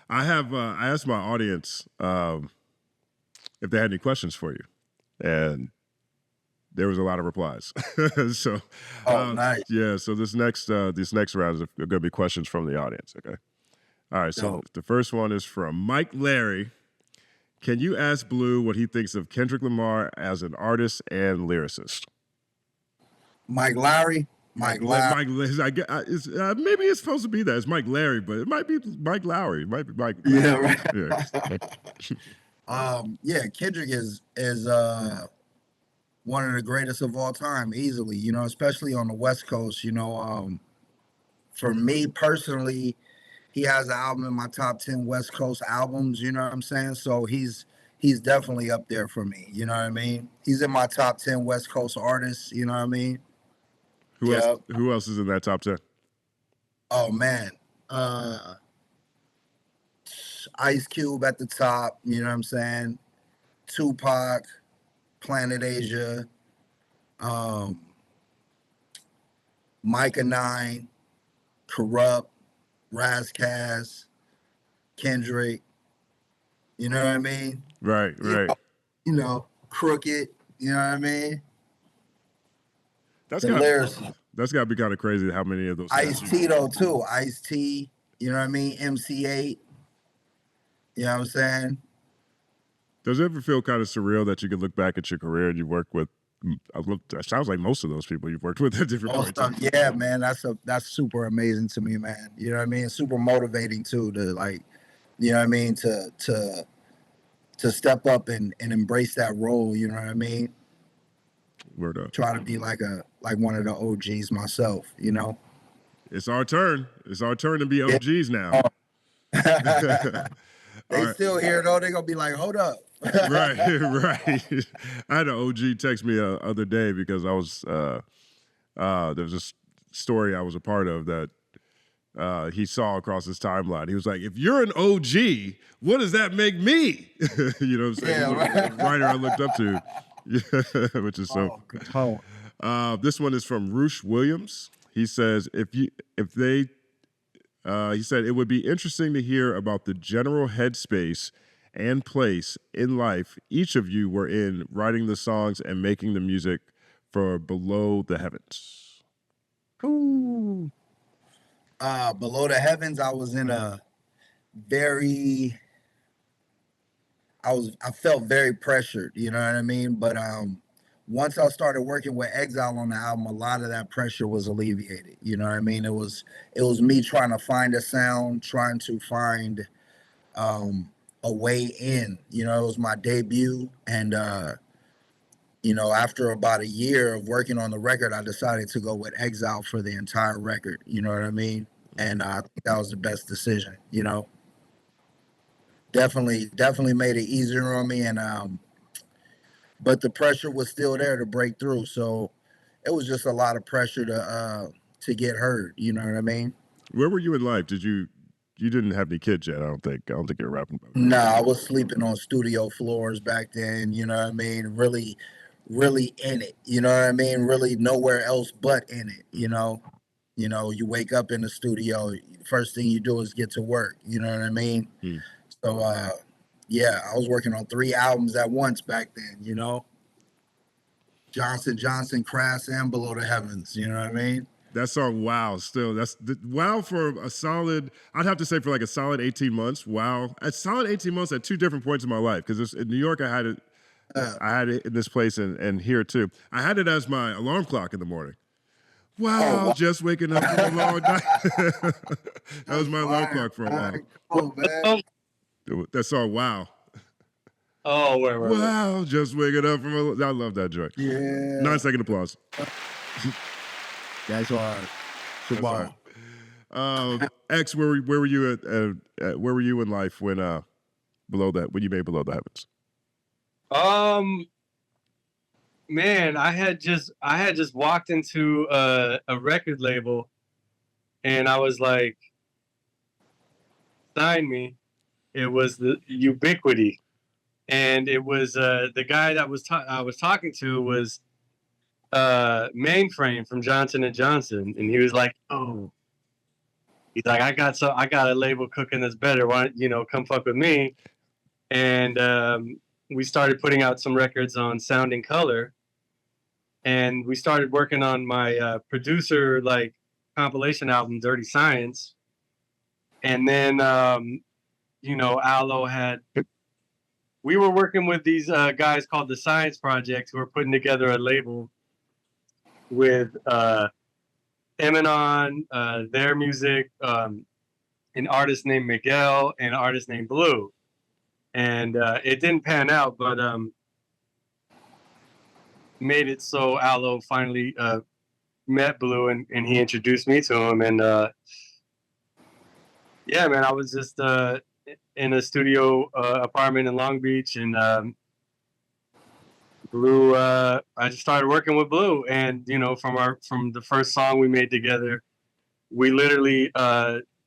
I asked my audience if they had any questions for you, and there was a lot of replies. So, Nice. yeah. So this next round is going to be questions from the audience. Okay. All right. So the first one is from Mike Larry. Can you ask Blu what he thinks of Kendrick Lamar as an artist and lyricist? Mike Lowry. Mike Lowry. Maybe it's supposed to be that. It's Mike Larry, but it might be Mike Lowry. It might be Mike. Yeah, right. Yeah. Yeah, Kendrick is one of the greatest of all time, easily. You know, especially on the West Coast. You know, for me personally, he has an album in my top 10 West Coast albums. You know what I'm saying? So he's definitely up there for me. You know what I mean? He's in my top 10 West Coast artists. You know what I mean? Who else is in that top 10? Oh man. Ice Cube at the top, you know what I'm saying? Tupac, Planet Asia, Micah 9, Corrupt, Razzcast, Kendrick. You know what I mean? Right. You know, Crooked. You know what I mean? That's got to be kind of crazy how many of those. Ice-T though too. Ice-T. You know what I mean? MC8. You know what I'm saying? Does it ever feel kind of surreal that you could look back at your career and you work with? It sounds like most of those people you've worked with at different points. Yeah, man, that's super amazing to me, man. You know what I mean? Super motivating too, to like, you know what I mean, to step up and embrace that role. You know what I mean? Word up. Try to be like one of the OGs myself. You know. It's our turn. It's our turn to be OGs now. They still here though. They're gonna be like, hold up. Right. I had an OG text me the other day because I was there was a story I was a part of that he saw across his timeline. He was like, if you're an OG, what does that make me? You know what I'm saying? Yeah, right. Writer I looked up to, which is so. This one is from Roosh Williams. He says, he said, it would be interesting to hear about the general headspace and place in life each of you were in writing the songs and making the music for Below the Heavens. Ooh. Below the Heavens, I was in a I felt very pressured, you know what I mean? But once I started working with Exile on the album, a lot of that pressure was alleviated. You know what I mean? It was me trying to find a sound, trying to find a way in. You know, it was my debut, and you know, after about a year of working on the record, I decided to go with Exile for the entire record. You know what I mean? And I think that was the best decision. You know, definitely made it easier on me, and but the pressure was still there to break through. So it was just a lot of pressure to get heard. You know what I mean? Where were you in life? You didn't have any kids yet, I don't think you're rapping about that. No, I was sleeping on studio floors back then, you know what I mean? Really in it, you know what I mean? Really nowhere else but in it, you know? You know, you wake up in the studio, first thing you do is get to work, you know what I mean? So, yeah, I was working on 3 albums at once back then, you know? Johnson, Crass, and Below the Heavens, you know what I mean? That song, wow, still, wow for a solid, I'd have to say for like a solid 18 months, wow. A solid 18 months at 2 different points in my life, because in New York, I had it in this place and here too. I had it as my alarm clock in the morning. Wow, just waking up from a long night. That was my alarm clock for a while. Oh, man. That song, wow. Oh, wait. Wow, just waking up from a, I love that joint. Yeah. 9-second applause. That's hard. X, where were you where were you in life when you made Below the Heavens? Man, I had just walked into a record label, and I was like, sign me. It was the Ubiquity, and it was the guy that I was talking to was Mainframe from Johnson & Johnson, and he was like, oh, He's like, I got a label cooking that's better. Why don't you know, come fuck with me? And we started putting out some records on Sound and Color, and we started working on my producer like compilation album, Dirty Science. And then you know, Aloe had. We were working with these guys called the Science Project, who were putting together a label with Eminon, their music, an artist named Miguel, and an artist named Blu. And it didn't pan out, but made it so Aloe finally met Blu, and he introduced me to him. And yeah, man, I was just in a studio apartment in Long Beach, and Blu, I just started working with Blu, and you know, from the first song we made together, we literally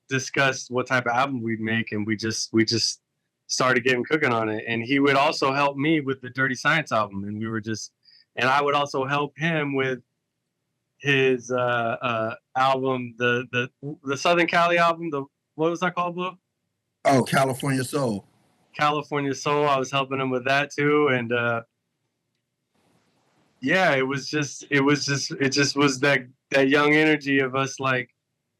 discussed what type of album we'd make, and we just started getting cooking on it. And he would also help me with the Dirty Science album, and I would also help him with his album, the Southern Cali album. What was that called, Blu? Oh, California Soul. California Soul. I was helping him with that too, and yeah, it just was that young energy of us like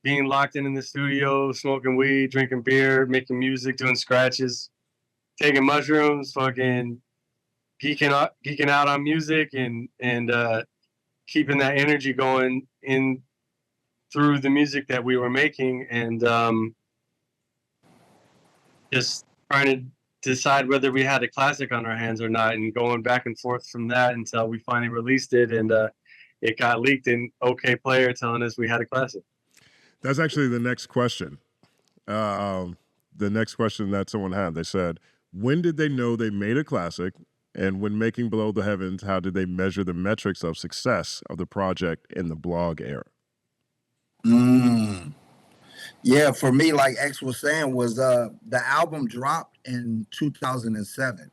being locked in the studio, smoking weed, drinking beer, making music, doing scratches, taking mushrooms, fucking geeking out on music, and keeping that energy going in through the music that we were making, and just trying to decide whether we had a classic on our hands or not, and going back and forth from that until we finally released it, and it got leaked in OK Player telling us we had a classic. That's actually the next question. The next question that someone had, they said, when did they know they made a classic? And when making Below the Heavens, how did they measure the metrics of success of the project in the blog era? Yeah, for me, like X was saying, was the album dropped in 2007,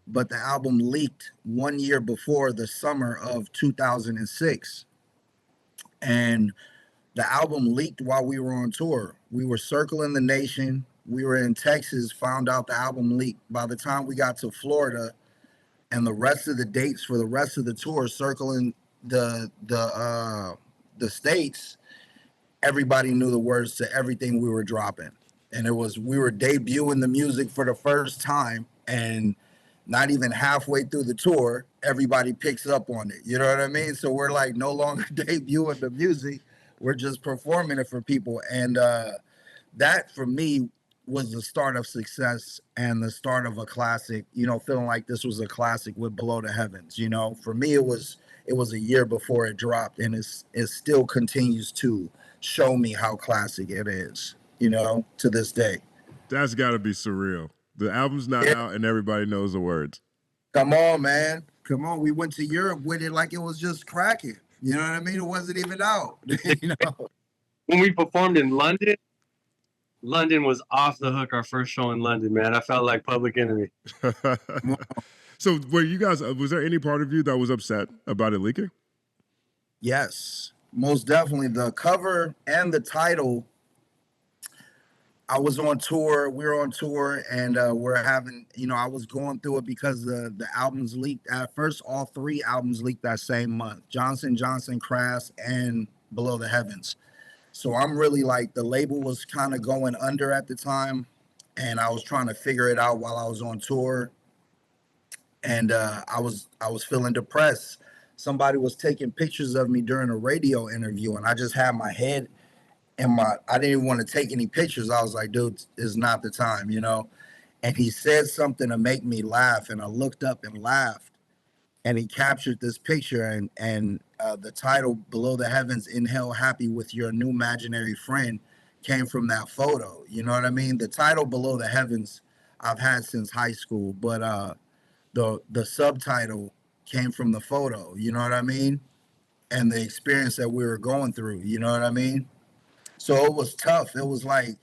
but the album leaked 1 year before the summer of 2006. And the album leaked while we were on tour. We were circling the nation. We were in Texas, found out the album leaked. By the time we got to Florida and the rest of the dates for the rest of the tour, circling the states, everybody knew the words to everything we were dropping. And we were debuting the music for the first time, and not even halfway through the tour, everybody picks up on it. You know what I mean? So we're like no longer debuting the music, we're just performing it for people. And that for me was the start of success and the start of a classic, you know, feeling like this was a classic with Below the Heavens. You know, for me, it was a year before it dropped, and it still continues to show me how classic it is, you know, to this day. That's got to be surreal. The album's not out and everybody knows the words. Come on, man. Come on. We went to Europe with it like it was just cracking. You know what I mean? It wasn't even out. You know? When we performed in London, London was off the hook. Our first show in London, man. I felt like Public Enemy. So were you guys, was there any part of you that was upset about it leaking? Yes, most definitely. The cover and the title, I was on tour. We were on tour, and we're having, you know, I was going through it because the albums leaked. At first, all three albums leaked that same month: Johnson, Crass, and Below the Heavens. So I'm really like, the label was kind of going under at the time, and I was trying to figure it out while I was on tour. And I was feeling depressed. Somebody was taking pictures of me during a radio interview, and I just had my head in I didn't even want to take any pictures. I was like, dude, it's not the time, you know? And he said something to make me laugh, and I looked up and laughed, and he captured this picture, and the title Below the Heavens, In Hell Happy with Your New Imaginary Friend came from that photo. You know what I mean? The title Below the Heavens I've had since high school, but the subtitle came from the photo, you know what I mean? And the experience that we were going through, you know what I mean? So it was tough. It was like,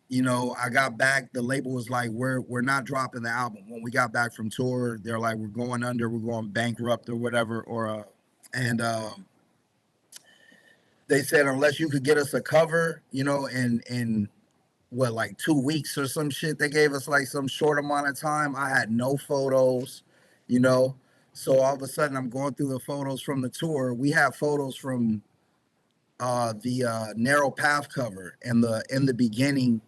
you know, I got back, the label was like, we're not dropping the album. When we got back from tour, they're like, we're going under, we're going bankrupt or whatever, and they said unless you could get us a cover, you know, in what, like 2 weeks or some shit. They gave us like some short amount of time. I had no photos, you know. So all of a sudden I'm going through the photos from the tour. We have photos from the Narrow Path cover and the in the beginning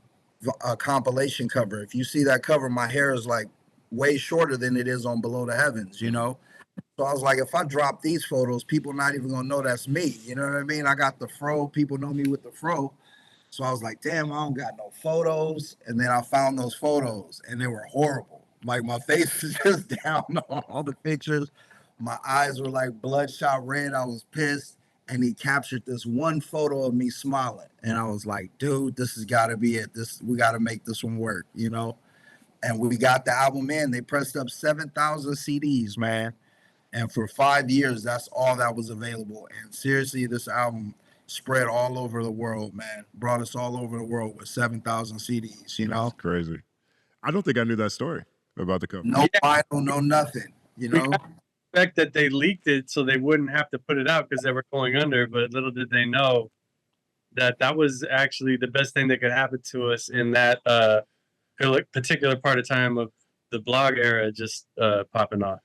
compilation cover. If you see that cover, my hair is like way shorter than it is on Below the Heavens, you know. So I was like, if I drop these photos, people not even gonna know that's me. You know what I mean? I got the fro. People know me with the fro. So I was like, damn, I don't got no photos. And then I found those photos and they were horrible. Like my face was just down on all the pictures. My eyes were like bloodshot red. I was pissed. And he captured this one photo of me smiling. And I was like, dude, this has got to be it. We got to make this one work, you know? And we got the album in. They pressed up 7,000 CDs, man. And for 5 years, that's all that was available. And seriously, this album spread all over the world, man. Brought us all over the world with 7,000 CDs, you know? That's crazy. I don't think I knew that story about the cover. No vinyl, no nothing, you know? Fact that they leaked it so they wouldn't have to put it out because they were going under, but little did they know that that was actually the best thing that could happen to us in that particular part of time of the blog era just popping off.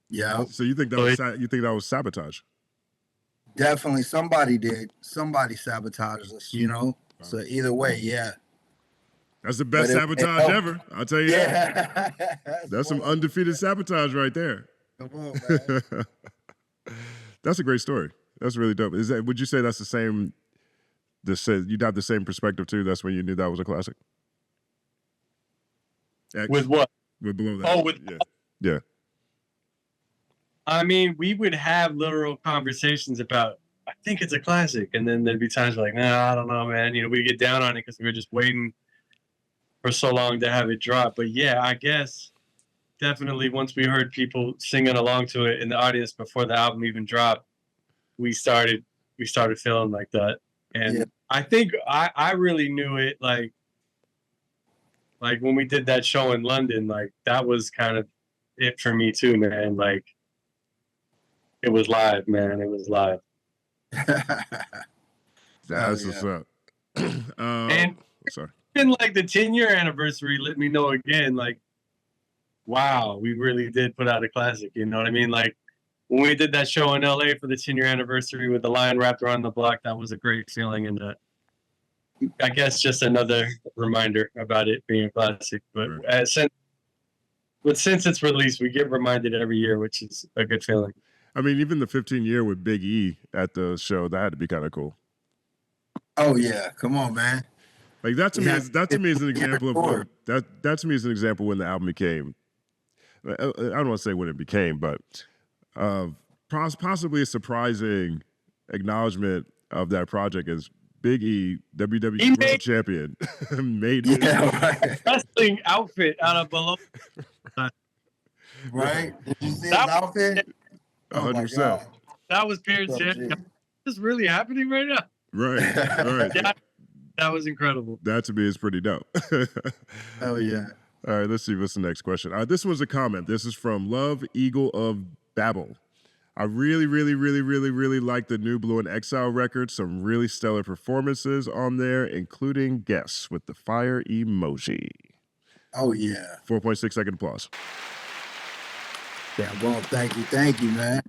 Yeah. So you think that was sabotage? Definitely somebody did. Somebody sabotaged us, you know? Wow. So either way, yeah. That's the best sabotage ever. I'll tell you that. That's some undefeated sabotage right there. Come on, man. That's a great story. That's really dope. Would you say that's the same? You'd have the same perspective too. That's when you knew that was a classic. With what? With Below That. Oh, with yeah. I mean, we would have literal conversations about, I think it's a classic, and then there'd be times like, nah, I don't know, man. You know, we get down on it because we were just waiting for so long to have it drop. But yeah, I guess definitely once we heard people singing along to it in the audience before the album even dropped, we started feeling like that. And I think I really knew it like when we did that show in London, like that was kind of it for me too, man. Like it was live, man. It was live. That's what's up. And sorry. And like the 10-year anniversary let me know again, like, wow, we really did put out a classic. You know what I mean? Like when we did that show in LA for the 10-year anniversary with the Lion wrapped around the block, that was a great feeling. And I guess just another reminder about it being a classic. But since it's released, we get reminded every year, which is a good feeling. I mean, even the 15-year with Big E at the show, that had to be kind of cool. Oh yeah, come on, man. Like that to me is an example of that to me is an example when the album became. I don't want to say when it became, but possibly a surprising acknowledgement of that project as Big E, WWE World Champion, made wrestling outfit out of Below. Right? Did you see his outfit? 100%. That was Pierce. This is really happening right now. Right. Yeah, that was incredible. That to me is pretty dope. Oh yeah. All right, let's see what's the next question. This one's a comment. This is from Love Eagle of Babel. I really like the new Blu Exile record. Some really stellar performances on there, including guests with the fire emoji. Oh yeah. 4.6 second applause. Yeah, well, thank you, man.